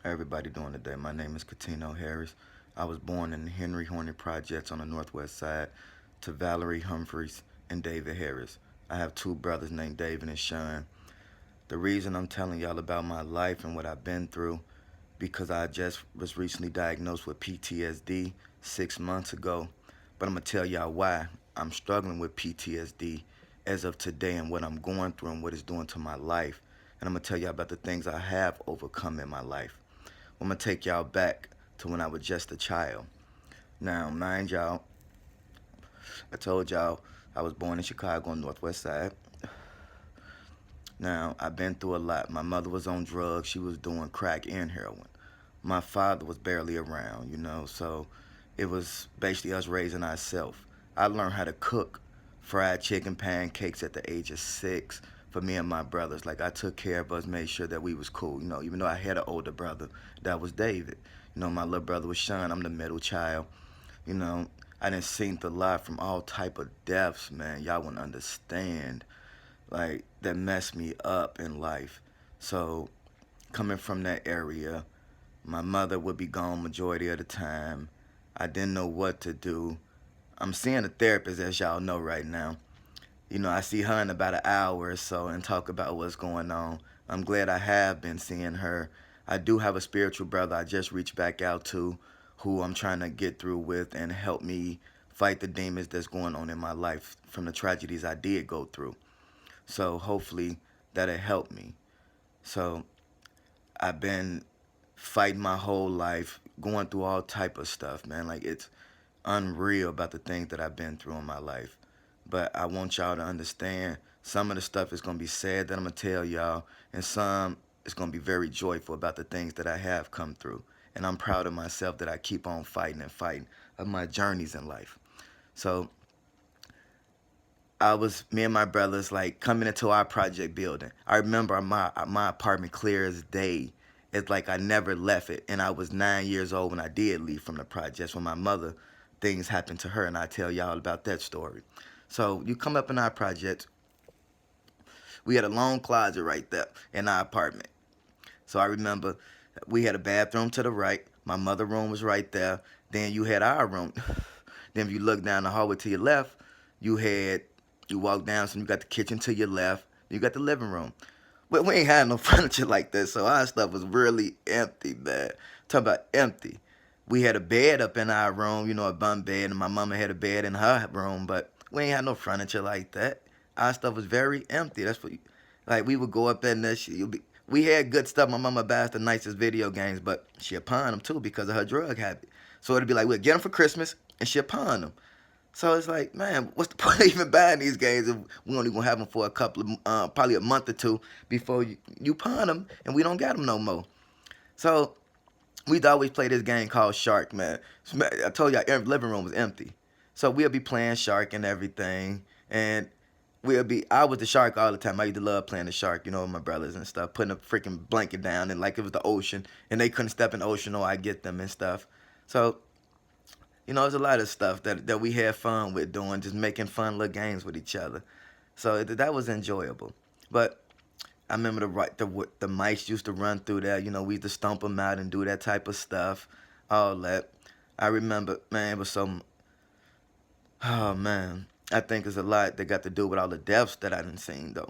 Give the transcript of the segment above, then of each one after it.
How everybody doing today? My name is Katino Harris. I was born in the Henry Hornet Projects on the Northwest Side to Valerie Humphreys and David Harris. I have two brothers named David and Sean. The reason I'm telling y'all about my life and what I've been through because I just was recently diagnosed with PTSD 6 months ago. But I'm going to tell y'all why I'm struggling with PTSD as of today and what I'm going through and what it's doing to my life. And I'm going to tell y'all about the things I have overcome in my life. I'm going to take y'all back to when I was just a child. Now, mind y'all, I told y'all I was born in Chicago on the Northwest Side. Now, I've been through a lot. My mother was on drugs. She was doing crack and heroin. My father was barely around, so it was basically us raising ourselves. I learned how to cook fried chicken pancakes at the age of 6 for me and my brothers. Like, I took care of us, made sure that we was cool, even though I had an older brother, that was David. My little brother was Sean. I'm the middle child. You know, I done seen a lot from all type of deaths, man. Y'all wouldn't understand. Like, that messed me up in life. So, coming from that area, my mother would be gone majority of the time. I didn't know what to do. I'm seeing a therapist, as y'all know right now. I see her in about an hour or so and talk about what's going on. I'm glad I have been seeing her. I do have a spiritual brother I just reached back out to who I'm trying to get through with and help me fight the demons that's going on in my life from the tragedies I did go through. So hopefully that'll help me. So I've been fighting my whole life, going through all type of stuff, man. Like, it's unreal about the things that I've been through in my life. But I want y'all to understand some of the stuff is gonna be sad that I'm gonna tell y'all, and some is gonna be very joyful about the things that I have come through. And I'm proud of myself that I keep on fighting and fighting of my journeys in life. So me and my brothers, like, coming into our project building. I remember my apartment clear as day. It's like I never left it. And I was 9 years old when I did leave from the projects when my mother, things happened to her. And I tell y'all about that story. So you come up in our project. We had a long closet right there in our apartment. So I remember we had a bathroom to the right. My mother room was right there. Then you had our room. Then if you look down the hallway to your left, you walk down, so you got the kitchen to your left. You got the living room. But we ain't had no furniture like that, so our stuff was really empty, man. Talk about empty. We had a bed up in our room, a bunk bed, and my mama had a bed in her room, but we ain't had no furniture like that. Our stuff was very empty. That's what, like, we would go up in there. We had good stuff. My mama buys the nicest video games, but she'll pawn them too because of her drug habit. So it'd be like, we'll get them for Christmas, and she'll pawn them. So it's like, man, what's the point of even buying these games if we only gonna have them for a couple of, probably a month or two before you pawn them and we don't get them no more. So we'd always play this game called Shark, man. I told y'all, every living room was empty. So we'll be playing Shark and everything, and I was the shark all the time. I used to love playing the shark, with my brothers and stuff, putting a freaking blanket down and like it was the ocean, and they couldn't step in the ocean or I get them and stuff. So there's a lot of stuff that we had fun with doing, just making fun little games with each other. So that was enjoyable. But I remember the mice used to run through there. We used to stomp them out and do that type of stuff, all that. I remember, man, it was so. Oh man, I think it's a lot that got to do with all the deaths that I didn't seen though.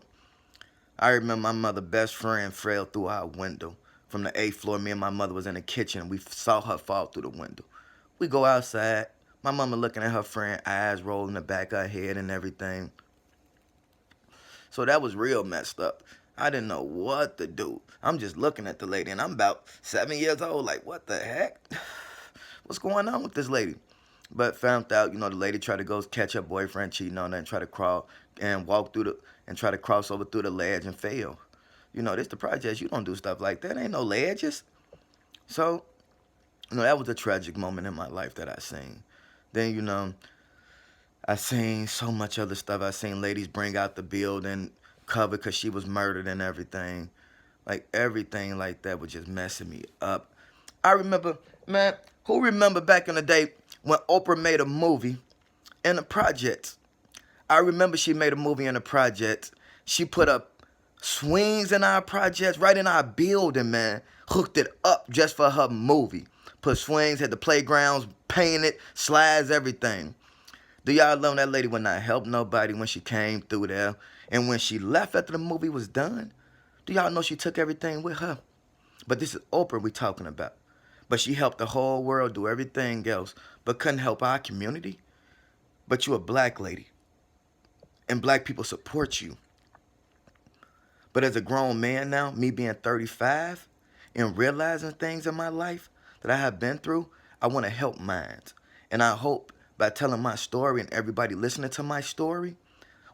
I remember my mother' best friend fell through our window from the 8th floor. Me and my mother was in the kitchen. We saw her fall through the window. We go outside. My mama looking at her friend, eyes rolling the back of her head and everything. So that was real messed up. I didn't know what to do. I'm just looking at the lady, and I'm about 7 years old. Like, what the heck? What's going on with this lady? But found out, the lady tried to go catch her boyfriend cheating on her and try to crawl and walk through and try to cross over through the ledge and fail. This the projects. You don't do stuff like that. Ain't no ledges. So, that was a tragic moment in my life that I seen. Then, I seen so much other stuff. I seen ladies bring out the building cover because she was murdered and everything. Like, everything like that was just messing me up. I remember, man, who remember back in the day when Oprah made a movie in the projects? I remember she made a movie in the projects. She put up Swings in our projects, right in our building, man. Hooked it up just for her movie. Put swings, had the playgrounds, painted, slides, everything. Do y'all know that lady would not help nobody when she came through there? And when she left after the movie was done, do y'all know she took everything with her? But this is Oprah we talking about. But she helped the whole world do everything else, but couldn't help our community. But you a black lady, and black people support you. But as a grown man now, me being 35 and realizing things in my life that I have been through, I want to help minds. And I hope by telling my story and everybody listening to my story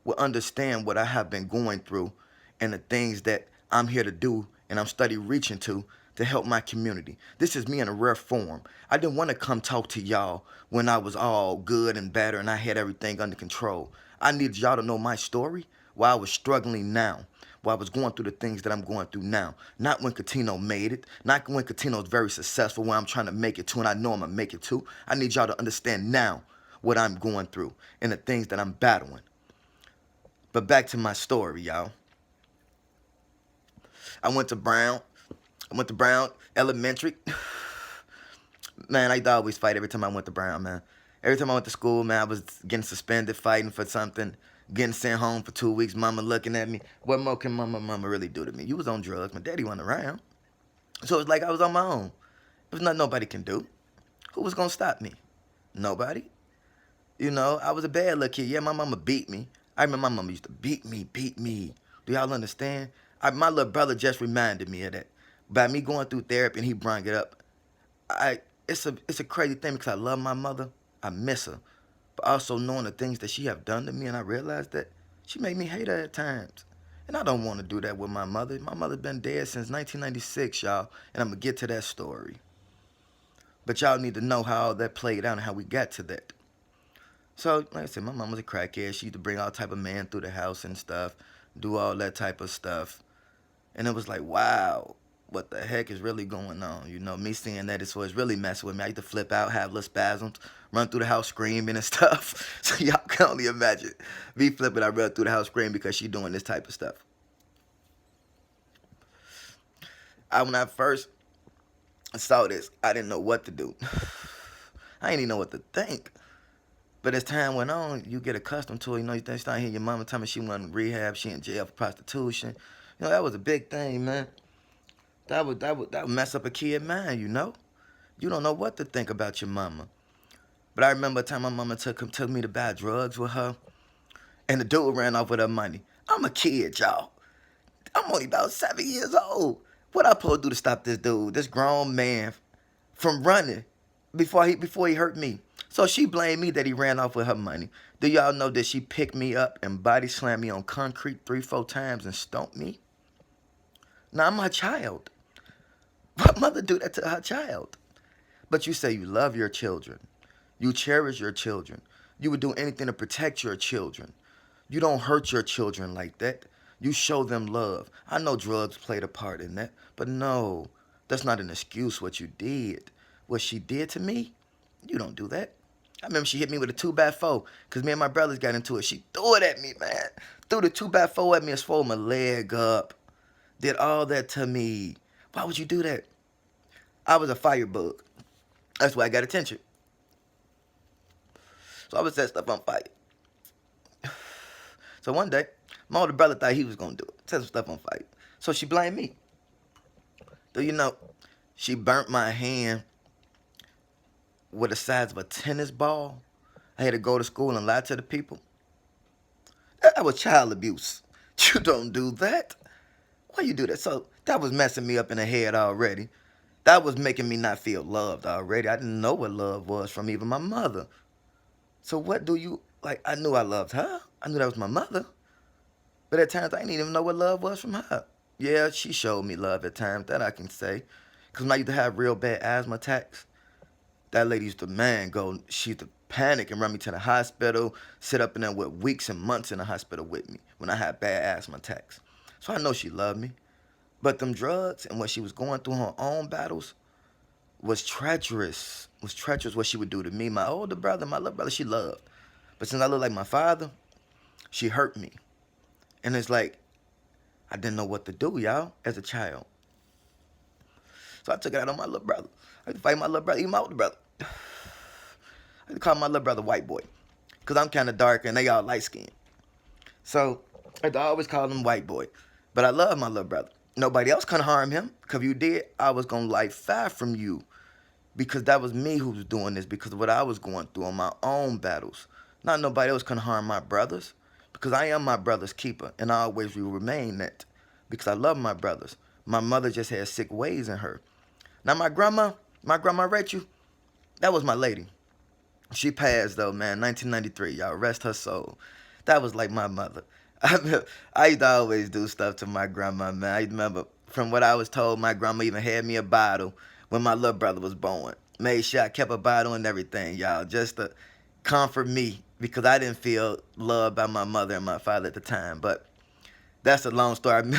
will understand what I have been going through and the things that I'm here to do and I'm steady reaching to help my community. This is me in a rare form. I didn't want to come talk to y'all when I was all good and better and I had everything under control. I needed y'all to know my story while I was struggling now, while I was going through the things that I'm going through now. Not when Katino made it, not when Katino's very successful, where I'm trying to make it to and I know I'm going to make it to. I need y'all to understand now what I'm going through and the things that I'm battling. But back to my story, y'all. I went to Brown. Elementary. Man, I used to always fight every time I went to Brown, man. Every time I went to school, man, I was getting suspended, fighting for something, getting sent home for 2 weeks, mama looking at me. What more can mama really do to me? You was on drugs. My daddy wasn't around. So it's like I was on my own. There's nothing nobody can do. Who was going to stop me? Nobody. You know, I was a bad little kid. Yeah, my mama beat me. I remember my mama used to beat me. Do y'all understand? My little brother just reminded me of that. By me going through therapy and he brought it up. It's a crazy thing because I love my mother. I miss her. But also knowing the things that she have done to me, and I realized that she made me hate her at times. And I don't want to do that with my mother. My mother been dead since 1996, y'all. And I'm going to get to that story. But y'all need to know how all that played out and how we got to that. So, like I said, my mom was a crackhead. She used to bring all type of men through the house and stuff, do all that type of stuff. And it was like, wow, what the heck is really going on? You know, me seeing that, it's really messing with me. I used to flip out, have little spasms, run through the house screaming and stuff. So y'all can only imagine me flipping. I run through the house screaming because she doing this type of stuff. When I first saw this, I didn't know what to do. I didn't even know what to think. But as time went on, you get accustomed to it. You know, you start hearing your mama tell me she went in rehab, she in jail for prostitution. You know, that was a big thing, man. That would mess up a kid's mind, you know? You don't know what to think about your mama. But I remember a time my mama took me to buy drugs with her, and the dude ran off with her money. I'm a kid, y'all. I'm only about 7 years old. What I supposed to do to stop this dude, this grown man, from running before he hurt me? So she blamed me that he ran off with her money. Do y'all know that she picked me up and body slammed me on concrete 3-4 times and stomped me? Now I'm her child. What mother do that to her child? But you say you love your children. You cherish your children. You would do anything to protect your children. You don't hurt your children like that. You show them love. I know drugs played a part in that, but no, that's not an excuse what you did. What she did to me, you don't do that. I remember she hit me with a 2x4 because me and my brothers got into it. She threw it at me, man. Threw the 2x4 at me and swole my leg up. Did all that to me. Why would you do that? I was a firebug. That's why I got attention. So I would set stuff on fire. So one day, my older brother thought he was going to do it. Set some stuff on fire. So she blamed me. Do you know, she burnt my hand with the size of a tennis ball. I had to go to school and lie to the people. That was child abuse. You don't do that. Why you do that? So that was messing me up in the head already. That was making me not feel loved already. I didn't know what love was from even my mother. So what do you, like, I knew I loved her. I knew that was my mother. But at times, I didn't even know what love was from her. Yeah, she showed me love at times, that I can say. Because when I used to have real bad asthma attacks, that lady used to, she used to panic and run me to the hospital, sit up in there with weeks and months in the hospital with me when I had bad asthma attacks. So I know she loved me. But them drugs and what she was going through her own battles was treacherous. Was treacherous what she would do to me. My older brother, my little brother, she loved. But since I look like my father, she hurt me. And it's like, I didn't know what to do, y'all, as a child. So I took it out on my little brother. I had to fight my little brother, even my older brother. I had to call my little brother white boy. Because I'm kind of dark and they all light skinned. So I had to always call him white boy. But I love my little brother. Nobody else couldn't harm him. Because if you did, I was going to light fire from you. Because that was me who was doing this. Because of what I was going through on my own battles. Not nobody else can harm my brothers. Because I am my brother's keeper. And I always will remain that. Because I love my brothers. My mother just had sick ways in her. Now my grandma Rachel, that was my lady. She passed though, man, 1993. Y'all rest her soul. That was like my mother. I used to always do stuff to my grandma, man. I remember from what I was told, my grandma even had me a bottle when my little brother was born. Made sure I kept a bottle and everything, y'all, just to comfort me because I didn't feel loved by my mother and my father at the time. But that's a long story.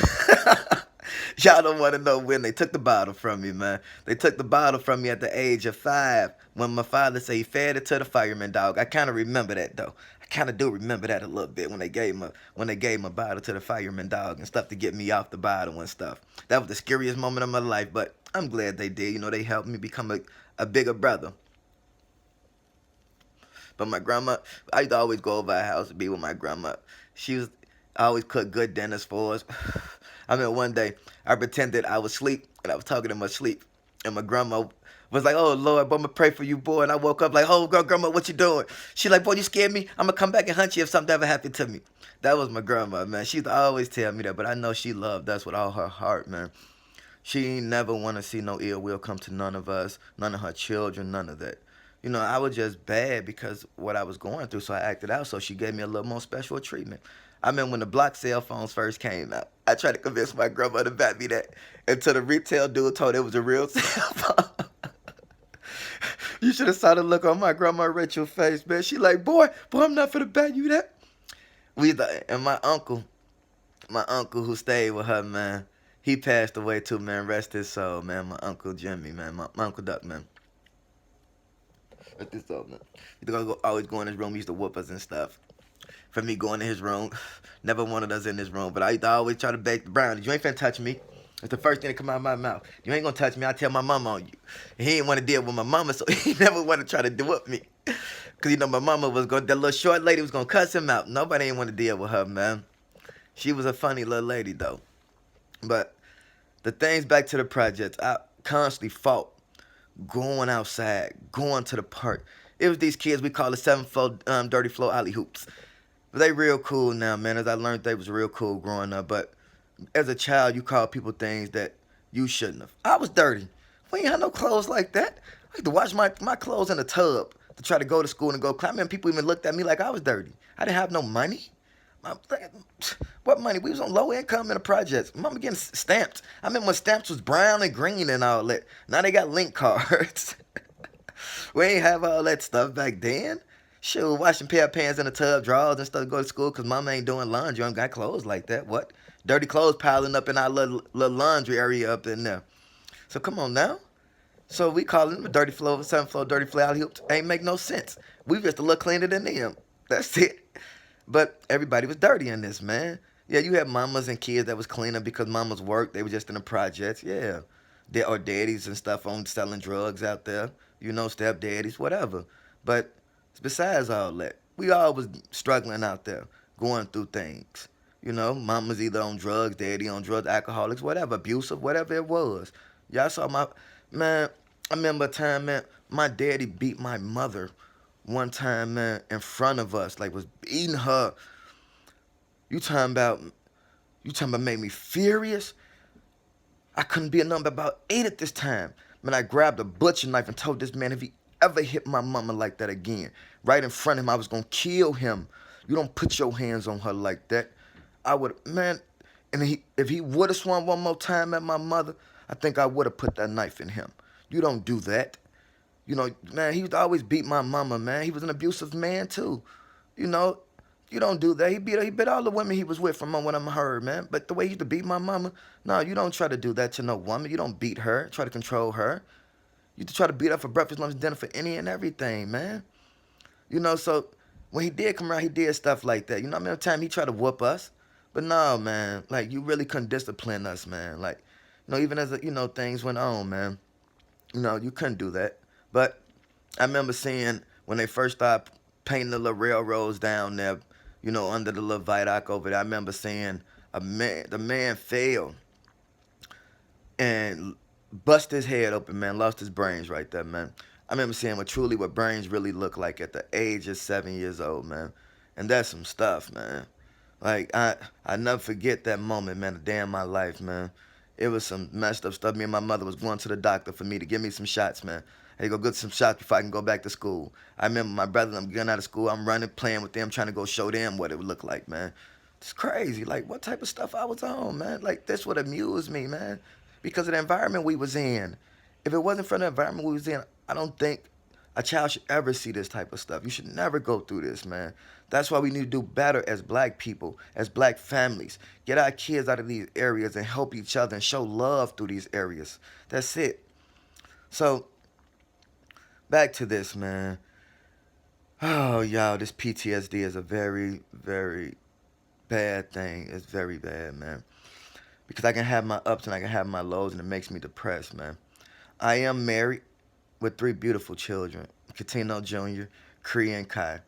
Y'all don't want to know when they took the bottle from me, man. They took the bottle from me at the age of 5 when my father said he fed it to the fireman dog. I kind of remember that though. I kind of do remember that a little bit when they gave my bottle to the fireman dog and stuff to get me off the bottle and stuff. That was the scariest moment of my life, but I'm glad they did. You know, they helped me become a bigger brother. But my grandma, I used to always go over her house to be with my grandma. She was always cook good dinners for us. I mean, one day I pretended I was asleep and I was talking in my sleep, and my grandma was like, "Oh Lord, boy, I'm gonna pray for you, boy." And I woke up like, "Oh girl, grandma, what you doing?" She like, "Boy, you scared me. I'm gonna come back and hunt you if something ever happened to me." That was my grandma, man. She used to always tell me that, but I know she loved us with all her heart, man. She ain't never want to see no ill will come to none of us, none of her children, none of that. You know, I was just bad because what I was going through, so I acted out. So she gave me a little more special treatment. I remember when the block cell phones first came out. I tried to convince my grandma to buy me that until the retail dude told it was a real cell phone. You should have saw the look on my grandma Rachel's face, man. She like, boy, I'm not finna buy you that. And my uncle who stayed with her, man, he passed away too, man. Rest his soul, man. My uncle Jimmy, man. My uncle Duck, man. Rest his soul, man. He used to always go in his room. He used to whoop us and stuff. For me going in his room, never wanted us in his room. But I used to always try to bake the brownies. You ain't finna touch me. It's the first thing that come out of my mouth. You ain't gonna touch me. I tell my mama on you. And he didn't want to deal with my mama, so he never wanted to try to do with me. Cause you know my mama was that little short lady was gonna cuss him out. Nobody ain't want to deal with her, man. She was a funny little lady though. But the things back to the projects, I constantly fought going outside, going to the park. It was these kids we call the 7th floor dirty floor alley hoops. But they real cool now, man. As I learned, they was real cool growing up. But as a child, you call people things that you shouldn't have. I was dirty. We ain't had no clothes like that. I had to wash my clothes in a tub to try to go to school and go climb. And people even looked at me like I was dirty. I didn't have no money. What money? We was on low income in the projects. Mama getting stamps. I remember when stamps was brown and green and all that. Now they got link cards. We ain't have all that stuff back then. Shoot, washing pair of pants in the tub, drawers and stuff to go to school because mama ain't doing laundry. I ain't got clothes like that. What? Dirty clothes piling up in our little laundry area up in there. So come on now. So we calling them a dirty floor, 7th floor, dirty floor alley hoops. Ain't make no sense. We just a little cleaner than them. That's it. But everybody was dirty in this, man. Yeah, you had mamas and kids that was cleaner because mamas worked. They were just in the projects. Yeah. Or daddies and stuff on selling drugs out there. You know, stepdaddies, whatever. But besides all that, we all was struggling out there, going through things. You know, mama's either on drugs, daddy on drugs, alcoholics, whatever, abusive, whatever it was. Y'all saw man, I remember a time, man, my daddy beat my mother one time, man, in front of us, like was beating her. You talking about made me furious? I couldn't be a number about 8 at this time. Man, I grabbed a butcher knife and told this man if he ever hit my mama like that again, right in front of him, I was gonna kill him. You don't put your hands on her like that. I would, man, and if he would have swung one more time at my mother, I think I would have put that knife in him. You don't do that. You know, man, he used to always beat my mama, man. He was an abusive man, too. You know, you don't do that. He beat all the women he was with from what I'm heard, man. But the way he used to beat my mama, no, you don't try to do that to no woman. You don't beat her, try to control her. You try to beat her for breakfast, lunch, dinner, for any and everything, man. You know, so when he did come around, he did stuff like that. You know, I remember the time he tried to whoop us, But no, man, like you really couldn't discipline us, man. Like, even as things went on, man. You couldn't do that. But I remember seeing when they first started painting the little railroads down there, under the little viaduct over there. I remember seeing the man fell and bust his head open, man, lost his brains right there, man. I remember seeing what brains really look like at the age of 7 years old, man. And that's some stuff, man. Like I never forget that moment, man, a day in my life, man. It was some messed up stuff. Me and my mother was going to the doctor for me to give me some shots, man. Hey, go get some shots before I can go back to school. I remember my brother, I'm getting out of school, I'm running, playing with them, trying to go show them what it would look like, man. It's crazy. Like, what type of stuff I was on, man? Like, this would amuse me, man. Because of the environment we was in. If it wasn't for the environment we was in, I don't think a child should ever see this type of stuff. You should never go through this, man. That's why we need to do better as black people, as black families. Get our kids out of these areas and help each other and show love through these areas. That's it. So, back to this, man. Oh, y'all, this PTSD is a very, very bad thing. It's very bad, man. Because I can have my ups and I can have my lows, and it makes me depressed, man. I am married with 3 beautiful children, Katino Jr., Cree, and Kai.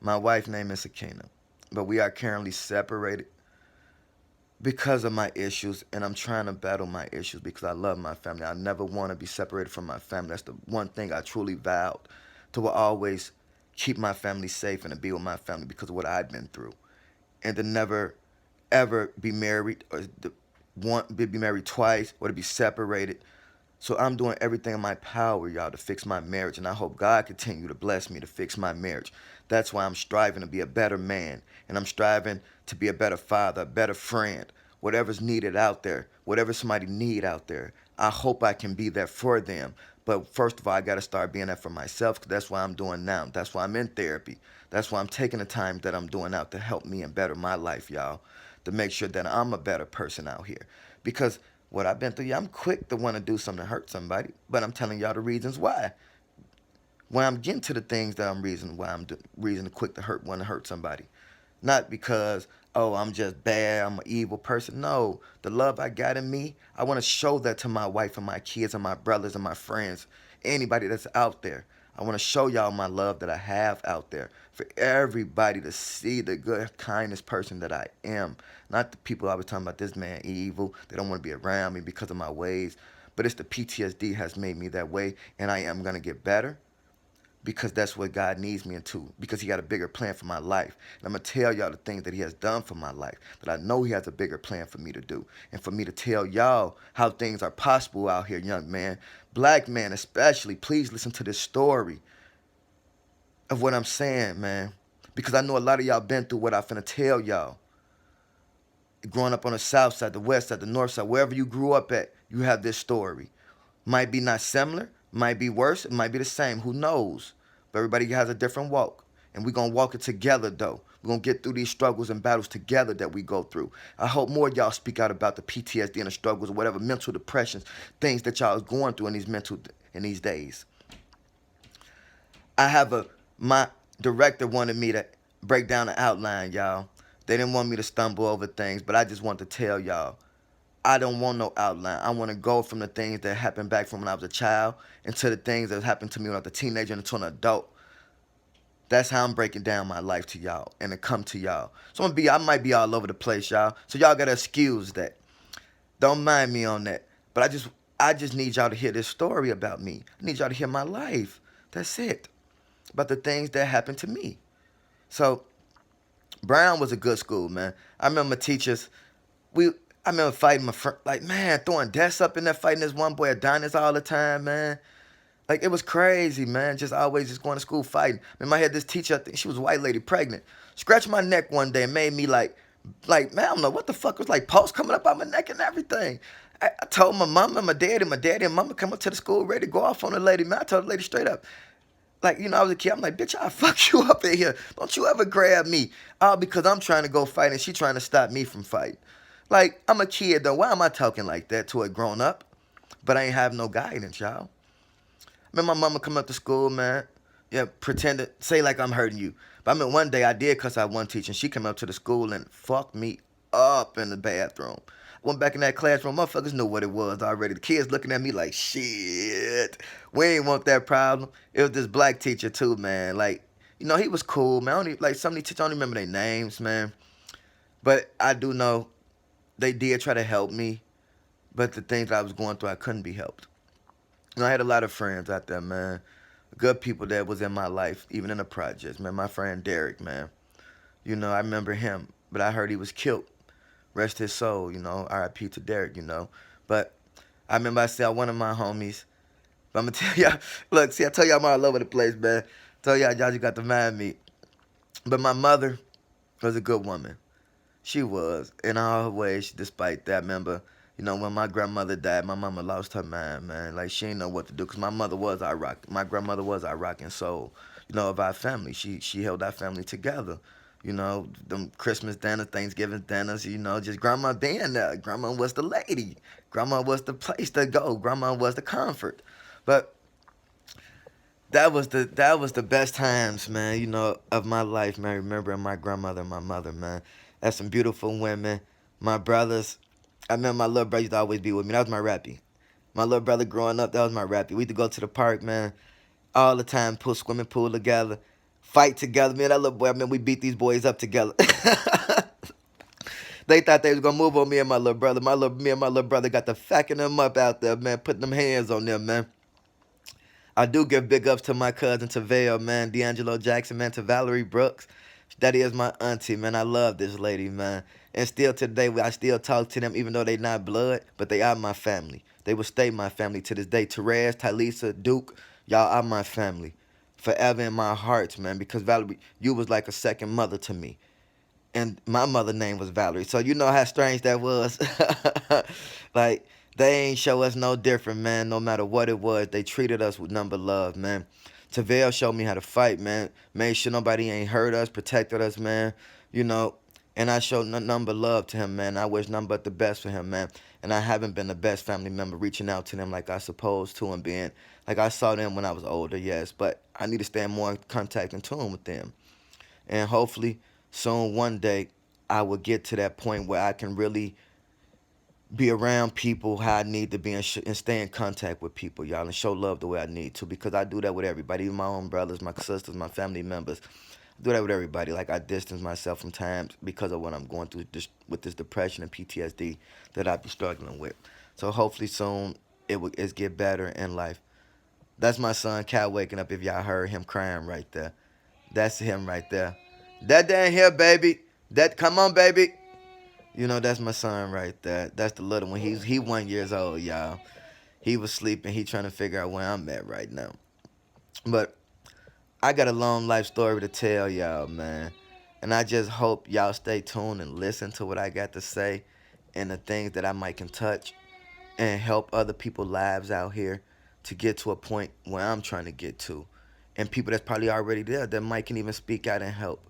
My wife's name is Sakina. But we are currently separated because of my issues, and I'm trying to battle my issues because I love my family. I never want to be separated from my family. That's the one thing I truly vowed to always keep my family safe and to be with my family because of what I've been through. And to never, ever be married or be married twice or to be separated. So I'm doing everything in my power, y'all, to fix my marriage. And I hope God continue to bless me to fix my marriage. That's why I'm striving to be a better man. And I'm striving to be a better father, a better friend. Whatever's needed out there, whatever somebody need out there, I hope I can be there for them. But first of all, I got to start being that for myself because that's what I'm doing now. That's why I'm in therapy. That's why I'm taking the time that I'm doing out to help me and better my life, y'all. To make sure that I'm a better person out here. Because what I've been through, yeah, I'm quick to want to do something to hurt somebody, but I'm telling y'all the reasons why. When I'm getting to the things that reason to quick to want to hurt somebody. Not because, oh, I'm just bad, I'm an evil person. No, the love I got in me, I want to show that to my wife and my kids and my brothers and my friends, anybody that's out there. I want to show y'all my love that I have out there for everybody to see the good, kindest person that I am. Not the people I was talking about, this man evil. They don't want to be around me because of my ways. But it's the PTSD has made me that way, and I am going to get better because that's what God needs me into, because he got a bigger plan for my life. And I'm going to tell y'all the things that he has done for my life, that I know he has a bigger plan for me to do. And for me to tell y'all how things are possible out here, young man, black man especially, please listen to this story of what I'm saying, man. Because I know a lot of y'all been through what I'm finna tell y'all. Growing up on the south side, the west side, the north side, wherever you grew up at, you have this story. Might be not similar, might be worse, it might be the same, who knows? But everybody has a different walk. And we're going to walk it together, though. We're going to get through these struggles and battles together that we go through. I hope more of y'all speak out about the PTSD and the struggles or whatever mental depressions, things that y'all is going through in these days. My director wanted me to break down the outline, y'all. They didn't want me to stumble over things, but I just want to tell y'all, I don't want no outline. I want to go from the things that happened back from when I was a child into the things that happened to me when I was a teenager and into an adult. That's how I'm breaking down my life to y'all and to come to y'all. So I might be all over the place, y'all. So y'all gotta excuse that. Don't mind me on that. But I just need y'all to hear this story about me. I need y'all to hear my life. That's it. About the things that happened to me. So Brown was a good school, man. I remember teachers, I remember fighting my friend, like, man, throwing desks up in there, fighting this one boy Adonis all the time, man. Like, it was crazy, man. Just always just going to school fighting. I remember I had this teacher, I think she was a white lady, pregnant. Scratched my neck one day and made me like, man, I don't know what the fuck. It was like pulse coming up out my neck and everything. I told my mom and my daddy and mama come up to the school ready to go off on the lady, man. I told the lady straight up. Like, I was a kid. I'm like, bitch, I'll fuck you up in here. Don't you ever grab me. All because I'm trying to go fight and she trying to stop me from fighting. Like, I'm a kid, though. Why am I talking like that to a grown up? But I ain't have no guidance, y'all. I remember my mama come up to school, man. Yeah, pretend to say like I'm hurting you. But I mean, one day I did cuss out one teacher, and she came up to the school and fucked me up in the bathroom. I went back in that classroom, motherfuckers knew what it was already. The kids looking at me like, shit, we ain't want that problem. It was this black teacher too, man. Like, he was cool, man. Like some of these teachers, I don't remember their names, man. But I do know they did try to help me. But the things I was going through, I couldn't be helped. I had a lot of friends out there, man. Good people that was in my life, even in the projects, man. My friend Derek, man. I remember him, but I heard he was killed. Rest his soul, R.I.P. to Derek, But I remember I said one of my homies, but I'm going to tell y'all, look, see, I tell y'all I'm all over the place, man. Tell y'all just got to mind me. But my mother was a good woman. She was, in all her ways, despite that. Remember, when my grandmother died, my mama lost her mind, man. Like, she didn't know what to do, because my mother was our rock. My grandmother was our rock and soul, of our family. She held our family together. Them Christmas dinners, Thanksgiving dinners, just grandma being there. Grandma was the lady. Grandma was the place to go. Grandma was the comfort. But that was the best times, man, of my life, man, remembering my grandmother and my mother, man. That's some beautiful women. My brothers, I remember my little brother used to always be with me. That was my rappy. My little brother growing up, that was my rappy. We used to go to the park, man, all the time, pull swimming pool together, fight together. Man, that little boy, we beat these boys up together. They thought they was gonna move on me and my little brother. Me and my little brother got to facking them up out there, man, putting them hands on them, man. I do give big ups to my cousin, to Vale, man, D'Angelo Jackson, man, to Valerie Brooks. That is my auntie, man. I love this lady, man. And still today, I still talk to them, even though they not blood, but they are my family. They will stay my family to this day. Therese, Tylisa, Duke, y'all are my family. Forever in my hearts, man, because Valerie, you was like a second mother to me. And my mother name was Valerie. So you know how strange that was. Like, they ain't show us no different, man. No matter what it was, they treated us with number love, man. Tavell showed me how to fight, man. Made sure nobody ain't hurt us, protected us, man. You know, and I showed number love to him, man. I wish nothing but the best for him, man. And I haven't been the best family member reaching out to them like I supposed to, and being like I saw them when I was older, yes. But I need to stay in more contact and tune with them. And hopefully soon one day I will get to that point where I can really be around people how I need to be, and stay in contact with people, y'all, and show love the way I need to, because I do that with everybody, even my own brothers, my sisters, my family members. I do that with everybody. Like, I distance myself from times because of what I'm going through with this depression and PTSD that I be struggling with. So hopefully soon it's get better in life. That's my son Cal waking up, if y'all heard him crying right there. That's him right there. That down here, baby. That, come on, baby. That's my son right there. That's the little one. He 1 years old, y'all. He was sleeping. He trying to figure out where I'm at right now. But I got a long life story to tell y'all, man. And I just hope y'all stay tuned and listen to what I got to say, and the things that I might can touch and help other people's lives out here to get to a point where I'm trying to get to. And people that's probably already there that might can even speak out and help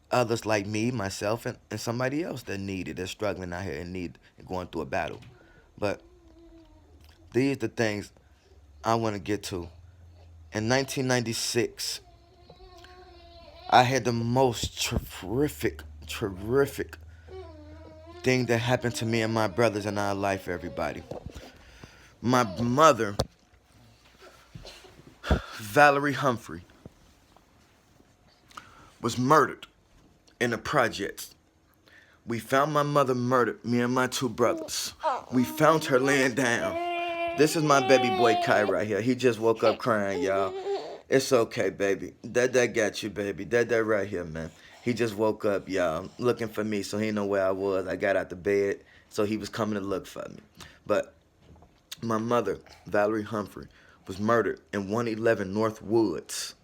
others like me, myself, and somebody else that need it, that's struggling out here and going through a battle. But these are the things I want to get to. In 1996, I had the most terrific thing that happened to me and my brothers in our life, everybody. My mother, Valerie Humphrey, was murdered in the projects. We found my mother murdered, me and my two brothers. We found her laying down. This is my baby boy Kai right here. He just woke up crying, y'all. It's okay, baby. Dad got you, baby. Dad right here, man. He just woke up, y'all, looking for me, so he know where I was. I got out the bed, so he was coming to look for me. But my mother, Valerie Humphrey, was murdered in 111 North Woods.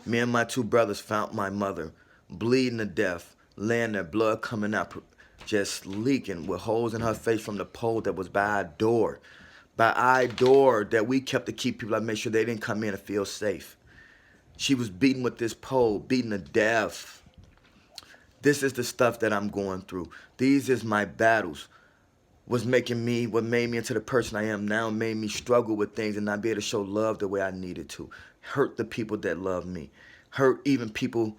Me and my two brothers found my mother bleeding to death, laying there, blood coming out, just leaking, with holes in her face from the pole that was by our door. By our door that we kept to keep people, I made sure they didn't come in and feel safe. She was beaten with this pole, beaten to death. This is the stuff that I'm going through. These is my battles. What made me into the person I am now, made me struggle with things and not be able to show love the way I needed to. Hurt the people that love me. Hurt even people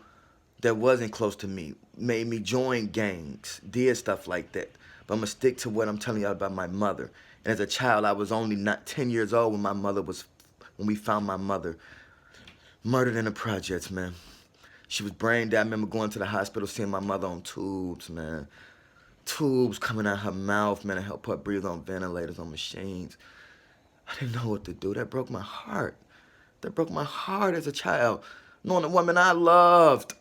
that wasn't close to me, made me join gangs, did stuff like that. But I'm gonna stick to what I'm telling y'all about my mother. And as a child, I was only not 10 years old when we found my mother murdered in the projects, man. She was brain dead. I remember going to the hospital, seeing my mother on tubes, man. Tubes coming out her mouth, man, to help her breathe on ventilators, on machines. I didn't know what to do. That broke my heart. That broke my heart as a child. Knowing the woman I loved.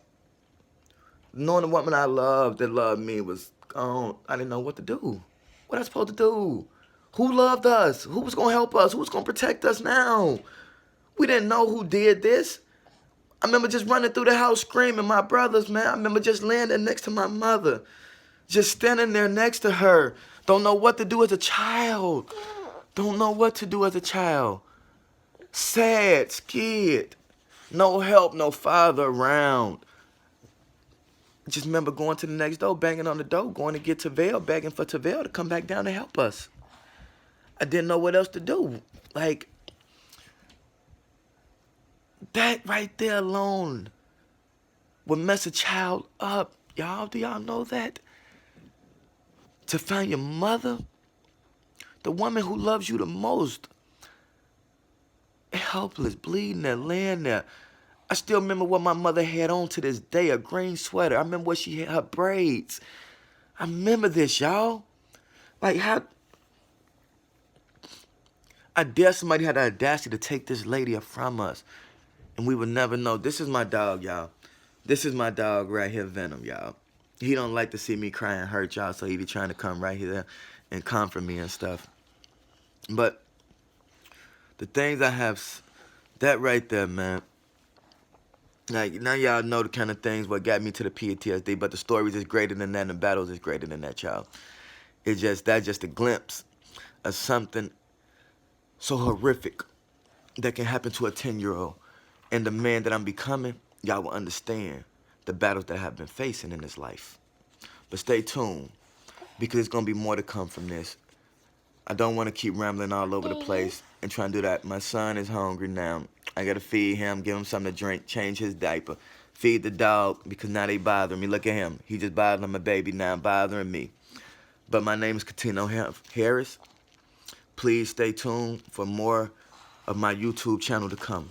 Knowing the woman I loved that loved me was gone. I didn't know what to do. What I supposed to do? Who loved us? Who was going to help us? Who was going to protect us now? We didn't know who did this. I remember just running through the house screaming, my brothers, man. I remember just laying there next to my mother. Just standing there next to her. Don't know what to do as a child. Don't know what to do as a child. Sad, scared. No help, no father around. Just remember going to the next door, banging on the door, going to get Tavell, begging for Tavell to come back down to help us. I didn't know what else to do. Like, that right there alone would mess a child up. Y'all, do y'all know that? To find your mother, the woman who loves you the most, helpless, bleeding there, laying there. I still remember what my mother had on to this day, a green sweater. I remember what she had, her braids. I remember this, y'all. Like, how I dare somebody had the audacity to take this lady from us, and we would never know. This is my dog, y'all. This is my dog right here, Venom, y'all. He don't like to see me cry and hurt y'all, so he be trying to come right here and comfort me and stuff. But the things I have, that right there, man. Like, now y'all know the kind of things what got me to the PTSD, but the stories is greater than that, and the battles is greater than that, y'all. That's just a glimpse of something so horrific that can happen to a 10-year-old. And the man that I'm becoming, y'all will understand the battles that I have been facing in this life. But stay tuned, because there's going to be more to come from this. I don't want to keep rambling all over the place and trying to do that. My son is hungry now. I got to feed him, give him something to drink, change his diaper, feed the dog, because now they bothering me. Look at him. He just bothering my baby now, bothering me. But my name is Katino Harris. Please stay tuned for more of my YouTube channel to come.